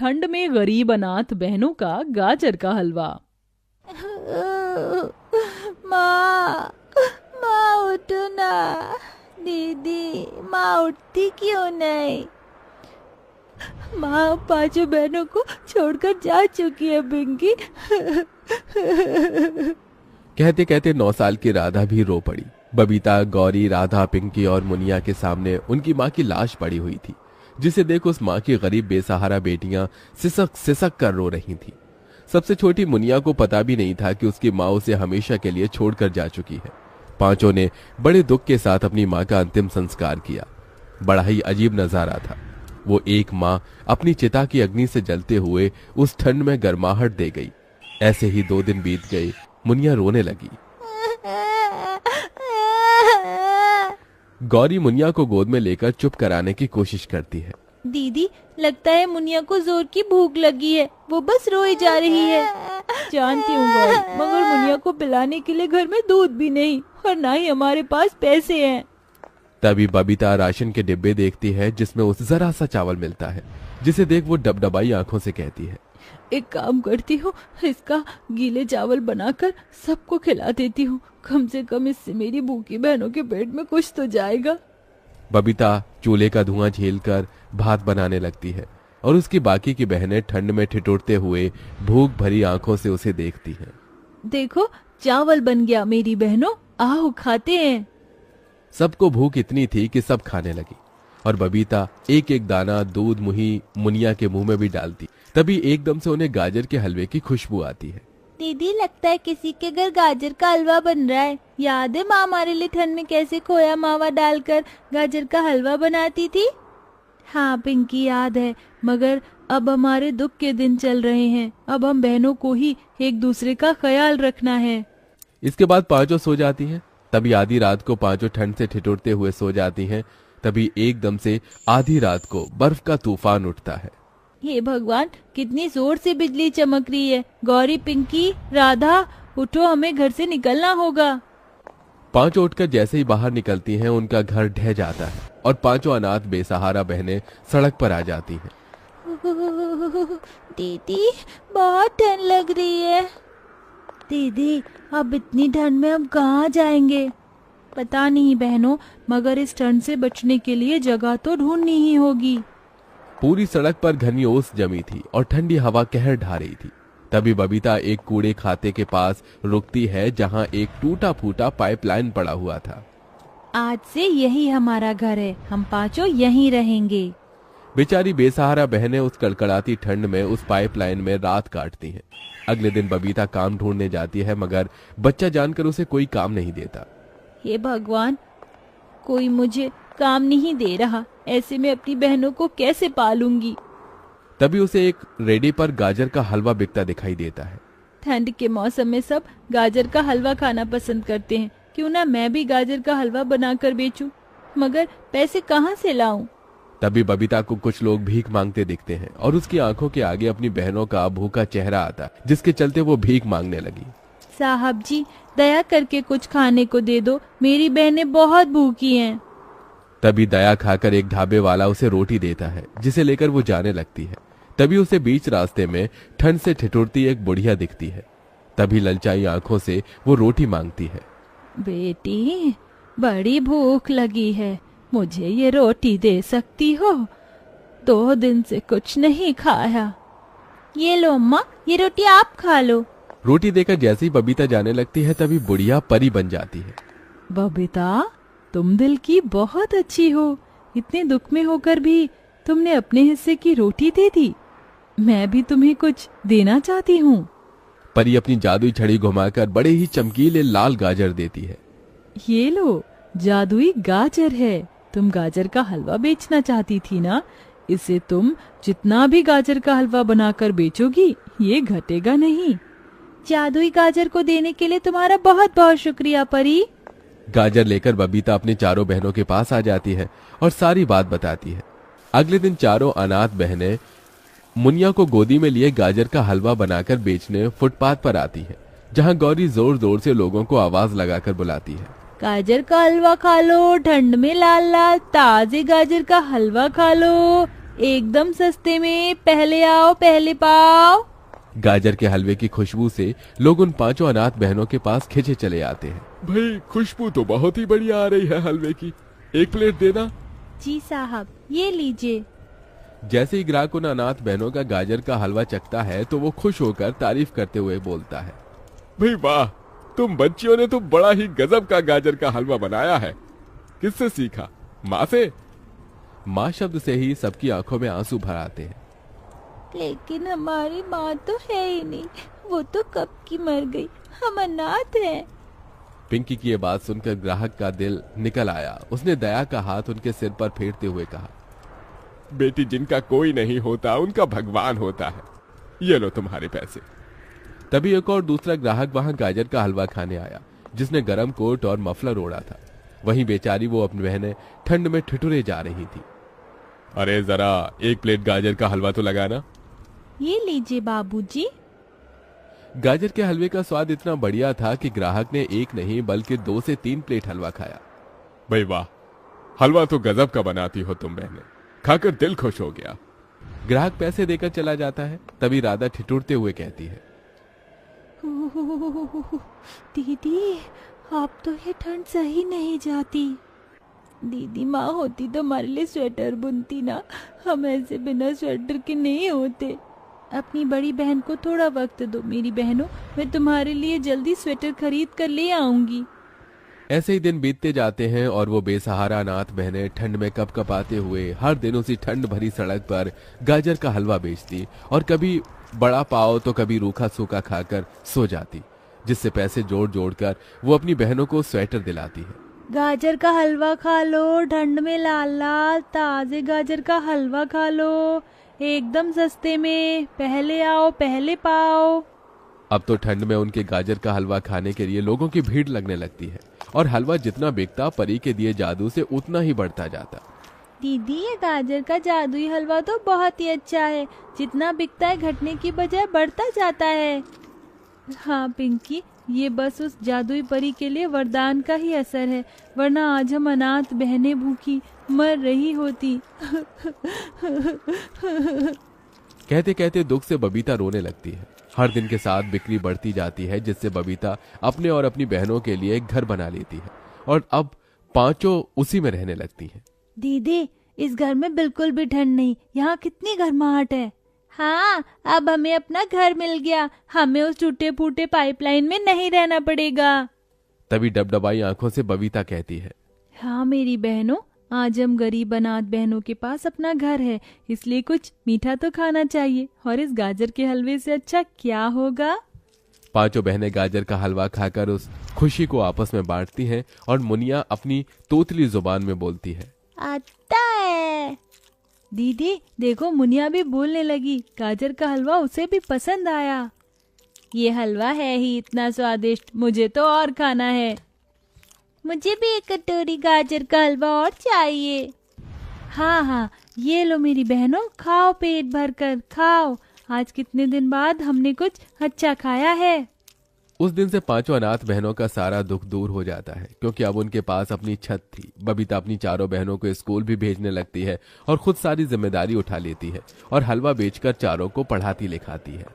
ठंड में गरीब अनाथ बहनों का गाजर का हलवा। माँ, माँ उठो ना। दीदी, माँ उठती क्यों नहीं? माँ पांचों बहनों को छोड़कर जा चुकी है पिंकी। कहते कहते 9 साल की राधा भी रो पड़ी। बबीता, गौरी, राधा, पिंकी और मुनिया के सामने उनकी माँ की लाश पड़ी हुई थी, जिसे देख उस माँ की गरीब बेसहारा बेटियां सिसक सिसक कर रो रही थीं। सबसे छोटी मुनिया को पता भी नहीं था कि उसकी माँ उसे हमेशा के लिए छोड़कर जा चुकी है। पांचों ने बड़े दुख के साथ अपनी माँ का अंतिम संस्कार किया। बड़ा ही अजीब नजारा था। वो एक माँ अपनी चिता की अग्नि से जलते हुए उस ठंड में गर्माहट दे गई। ऐसे ही 2 दिन बीत गए। मुनिया रोने लगी। गौरी मुनिया को गोद में लेकर चुप कराने की कोशिश करती है। दीदी, लगता है मुनिया को जोर की भूख लगी है, वो बस रोई जा रही है। जानती हूँ गौरी, मगर मुनिया को पिलाने के लिए घर में दूध भी नहीं और ना ही हमारे पास पैसे हैं। तभी बबीता राशन के डिब्बे देखती है जिसमें उसे जरा सा चावल मिलता है, जिसे देख वो डबडबाई आंखों से कहती है, एक काम करती हूँ, इसका गीले चावल बनाकर सबको खिला देती हूँ। कम से कम इससे मेरी भूखी बहनों के पेट में कुछ तो जाएगा। बबीता चूल्हे का धुआं झेलकर भात बनाने लगती है और उसकी बाकी की बहनें ठंड में ठिठुरते हुए भूख भरी आंखों से उसे देखती हैं। देखो, चावल बन गया मेरी बहनों, आओ खाते हैं। सबको भूख इतनी थी कि सब खाने लगी और बबीता एक एक दाना दूध मुही मुनिया के मुंह में भी डालती। तभी एकदम से उन्हें गाजर के हलवे की खुशबू आती है। दीदी, लगता है किसी के घर गाजर का हलवा बन रहा है। याद है माँ हमारे लिए ठंड में कैसे खोया मावा डालकर गाजर का हलवा बनाती थी? हाँ पिंकी, याद है, मगर अब हमारे दुख के दिन चल रहे हैं। अब हम बहनों को ही एक दूसरे का ख्याल रखना है। इसके बाद पांचों सो जाती हैं। तभी आधी रात को पांचों ठंड से ठिठुरते हुए सो जाती हैं। तभी एकदम से आधी रात को बर्फ का तूफान उठता है। हे भगवान, कितनी जोर से बिजली चमक रही है। गौरी, पिंकी, राधा, उठो, हमें घर से निकलना होगा। पांचों उठकर जैसे ही बाहर निकलती हैं, उनका घर ढह जाता है और पांचों अनाथ बेसहारा बहनें सड़क पर आ जाती हैं। दीदी, बहुत ठंड लग रही है। दीदी, अब इतनी ठंड में हम कहाँ जाएंगे? पता नहीं बहनों, मगर इस ठंड से बचने के लिए जगह तो ढूंढनी ही होगी। पूरी सड़क पर घनी ओस जमी थी और ठंडी हवा कहर ढा रही थी। तभी बबीता एक कूड़े खाते के पास रुकती है, जहां एक टूटा फूटा पाइपलाइन पड़ा हुआ था। आज से यही हमारा घर है, हम पांचों यहीं रहेंगे। बेचारी बेसहारा बहनें उस कड़कड़ाती ठंड में उस पाइपलाइन में रात काटती हैं। अगले दिन बबीता काम ढूंढने जाती है, मगर बच्चा जानकर उसे कोई काम नहीं देता। हे भगवान, कोई मुझे काम नहीं दे रहा, ऐसे में अपनी बहनों को कैसे पालूंगी? तभी उसे एक रेडी पर गाजर का हलवा बिकता दिखाई देता है। ठंड के मौसम में सब गाजर का हलवा खाना पसंद करते हैं, क्यों ना मैं भी गाजर का हलवा बनाकर बेचूं? मगर पैसे कहाँ से लाऊं? तभी बबीता को कुछ लोग भीख मांगते दिखते हैं और उसकी आंखों के आगे अपनी बहनों का भूखा चेहरा आता, जिसके चलते वो भीख मांगने लगी। साहब जी, दया करके कुछ खाने को दे दो, मेरी बहनें बहुत भूखी हैं। तभी दया खाकर एक ढाबे वाला उसे रोटी देता है, जिसे लेकर वो जाने लगती है। तभी उसे बीच रास्ते में ठंड से ठिठुरती एक बुढ़िया दिखती है। तभी ललचाई आंखों से वो रोटी मांगती है। बेटी, बड़ी भूख लगी है, मुझे ये रोटी दे सकती हो? 2 दिन से कुछ नहीं खाया। ये लो अम्मा, ये रोटी आप खा लो। रोटी देकर जैसे ही बबीता जाने लगती है, तभी बुढ़िया परी बन जाती है। बबीता, तुम दिल की बहुत अच्छी हो। इतने दुख में होकर भी तुमने अपने हिस्से की रोटी दे दी। मैं भी तुम्हें कुछ देना चाहती हूँ। परी अपनी जादुई छड़ी घुमाकर बड़े ही चमकीले लाल गाजर देती है। ये लो, जादुई गाजर है। तुम गाजर का हलवा बेचना चाहती थी ना? इसे तुम जितना भी गाजर का हलवा बनाकर बेचोगी, ये घटेगा नहीं। जादुई गाजर को देने के लिए तुम्हारा बहुत बहुत शुक्रिया परी। गाजर लेकर बबीता अपनी चारों बहनों के पास आ जाती है और सारी बात बताती है। अगले दिन चारों अनाथ बहनें मुनिया को गोदी में लिए गाजर का हलवा बनाकर बेचने फुटपाथ पर आती है, जहां गौरी जोर जोर से लोगों को आवाज लगाकर बुलाती है। गाजर का हलवा खा लो, ठंड में लाल लाल ताजे गाजर का हलवा खा लो, एकदम सस्ते में, पहले आओ पहले पाओ। गाजर के हलवे की खुशबू से लोग उन पांचों अनाथ बहनों के पास खिंचे चले आते हैं। भाई खुशबू तो बहुत ही बढ़िया आ रही है हलवे की, एक प्लेट देना। जी साहब, ये लीजिए। जैसे ही ग्राहक उन अनाथ बहनों का गाजर का हलवा चखता है तो वो खुश होकर तारीफ करते हुए बोलता है, भाई वाह, तुम बच्चियों ने तो बड़ा ही गजब का गाजर का हलवा बनाया है। किससे सीखा? माँ से? माँ शब्द से ही सबकी आंखों में आंसू भर आते हैं। लेकिन हमारी माँ तो है ही नहीं, वो तो कब की मर गई, हम अनाथ हैं। पिंकी की ये बात सुनकर ग्राहक का दिल निकल आया। उसने दया का हाथ उनके सिर पर फेरते हुए कहा, बेटी, जिनका कोई नहीं होता उनका भगवान होता है, ये लो तुम्हारे पैसे। तभी एक और दूसरा ग्राहक वहां गाजर का हलवा खाने आया, जिसने गरम कोट और मफलर ओढ़ा था। वहीं बेचारी वो अपनी बहनें ठंड में ठिठुरे जा रही थी। अरे जरा एक प्लेट गाजर का हलवा तो लगाना। ये लीजिए बाबूजी। गाजर के हलवे का स्वाद इतना बढ़िया था कि ग्राहक ने एक नहीं बल्कि 2 से 3 प्लेट हलवा खाया। भाई वाह, हलवा तो गजब का बनाती हो तुम बहनें, खाकर दिल खुश हो गया। ग्राहक पैसे देकर चला जाता है। तभी राधा ठिठुरते हुए कहती है, दीदी, अब तो ये ठंड सही नहीं जाती। दीदी माँ होती तो हमारे लिए स्वेटर बुनती ना, हम ऐसे बिना स्वेटर के नहीं होते। अपनी बड़ी बहन को थोड़ा वक्त दो मेरी बहनों, मैं तुम्हारे लिए जल्दी स्वेटर खरीद कर ले आऊंगी। ऐसे ही दिन बीतते जाते हैं और वो बेसहारा अनाथ बहनें ठंड में कपकपाते हुए हर दिन उसी ठंड भरी सड़क पर गाजर का हलवा बेचती और कभी बड़ा पाव तो कभी रूखा सूखा खाकर सो जाती, जिससे पैसे जोड़ जोड़ कर वो अपनी बहनों को स्वेटर दिलाती है। गाजर का हलवा खा लो, ठंड में लाल लाल ताजे गाजर का हलवा खा लो, एकदम सस्ते में, पहले आओ पहले पाओ। अब तो ठंड में उनके गाजर का हलवा खाने के लिए लोगों की भीड़ लगने लगती है और हलवा जितना बिकता परी के दिए जादू से उतना ही बढ़ता जाता। दीदी, ये गाजर का जादुई हलवा तो बहुत ही अच्छा है, जितना बिकता है घटने की बजाय बढ़ता जाता है। हाँ पिंकी, ये बस उस जादुई परी के लिए वरदान का ही असर है, वरना आज हम अनाथ बहनें भूखी मर रही होती। कहते कहते दुख से बबीता रोने लगती है। हर दिन के साथ बिक्री बढ़ती जाती है, जिससे बबीता अपने और अपनी बहनों के लिए एक घर बना लेती है और अब पांचों उसी में रहने लगती हैं। दीदी, इस घर में बिल्कुल भी ठंड नहीं, यहाँ कितनी गर्माहट है। हाँ, अब हमें अपना घर मिल गया, हमें उस टूटे फूटे पाइपलाइन में नहीं रहना पड़ेगा। तभी डबडबाई आंखों से बबीता कहती है, हाँ मेरी बहनों, आज हम गरीब अनाथ बहनों के पास अपना घर है, इसलिए कुछ मीठा तो खाना चाहिए, और इस गाजर के हलवे से अच्छा क्या होगा। पांचों बहनें गाजर का हलवा खाकर उस खुशी को आपस में बांटती हैं और मुनिया अपनी तोतली जुबान में बोलती है, आता है। दीदी देखो, मुनिया भी बोलने लगी, गाजर का हलवा उसे भी पसंद आया। ये हलवा है ही इतना स्वादिष्ट, मुझे तो और खाना है। मुझे भी एक कटोरी गाजर का हलवा और चाहिए। हाँ हाँ, ये लो मेरी बहनों, खाओ पेट भर कर खाओ, आज कितने दिन बाद हमने कुछ अच्छा खाया है। उस दिन से पांचों अनाथ बहनों का सारा दुख दूर हो जाता है, क्योंकि अब उनके पास अपनी छत थी। बबीता अपनी चारों बहनों को स्कूल भी भेजने लगती है और खुद सारी जिम्मेदारी उठा लेती है और हलवा बेचकर चारों को पढ़ाती लिखाती है।